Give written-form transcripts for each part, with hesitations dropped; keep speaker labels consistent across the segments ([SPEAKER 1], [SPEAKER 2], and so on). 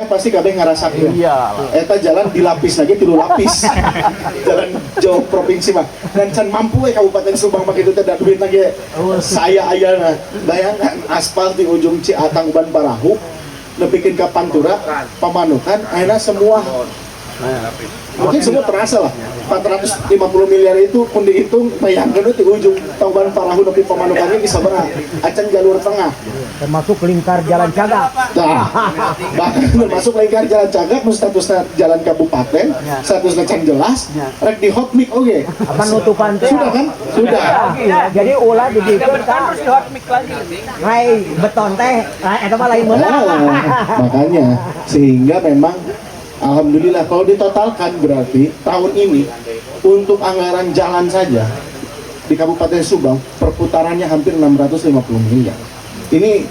[SPEAKER 1] pasti kabeh ngarasakeun.
[SPEAKER 2] Iya.
[SPEAKER 1] Eta jalan dilapis lagi 3 lapis. Jalan jauh provinsi mah. Dan can mampu Kabupaten Subang mah kitu teh da duit lagi. Saya ayeuna bayangkan aspal di ujung Ciatang Ban Parahu nepikeun ka Pantura, Pamanukan, ayeuna semua mungkin semua terasa lah 450 miliar itu pun dihitung bayangkan di ujung Ban Parahu nepi Pamanukan ini sabaraha acan jalur tengah
[SPEAKER 3] termasuk lingkar jalan Cagak.
[SPEAKER 1] nah, bahkan termasuk lingkar jalan Cagak nu statusna jalan kabupaten statusna can jelas rek di hotmik oge
[SPEAKER 3] Apa nutupan teh?
[SPEAKER 1] sudah kan? Sudah
[SPEAKER 3] Jadi ulah di dieu
[SPEAKER 4] Terus di hot mic lagi.
[SPEAKER 3] rai beton teh, eta mah lain meunang.
[SPEAKER 1] makanya sehingga memang alhamdulillah kalau ditotalkan berarti tahun ini untuk anggaran jalan saja di Kabupaten Subang perputarannya hampir 650 miliar. Ini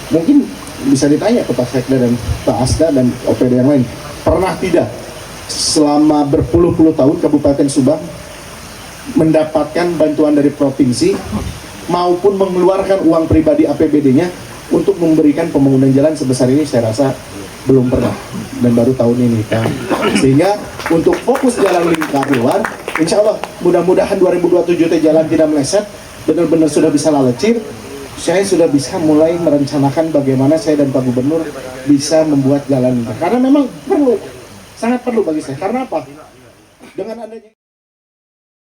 [SPEAKER 1] mungkin bisa ditanya ke Pak Sekda dan Pak Asda dan OPD yang lain, pernah tidak selama berpuluh-puluh tahun Kabupaten Subang mendapatkan bantuan dari provinsi maupun mengeluarkan uang pribadi APBD-nya untuk memberikan pembangunan jalan sebesar ini? Saya rasa belum pernah dan baru tahun ini kan. Sehingga untuk fokus jalan lingkar luar, insya Allah mudah-mudahan 2027 jalan tidak meleset, benar-benar sudah bisa lalecir. Saya sudah bisa mulai merencanakan bagaimana saya dan Pak Gubernur bisa membuat jalan lingkar, karena memang perlu, sangat perlu bagi saya. Karena apa? Dengan adanya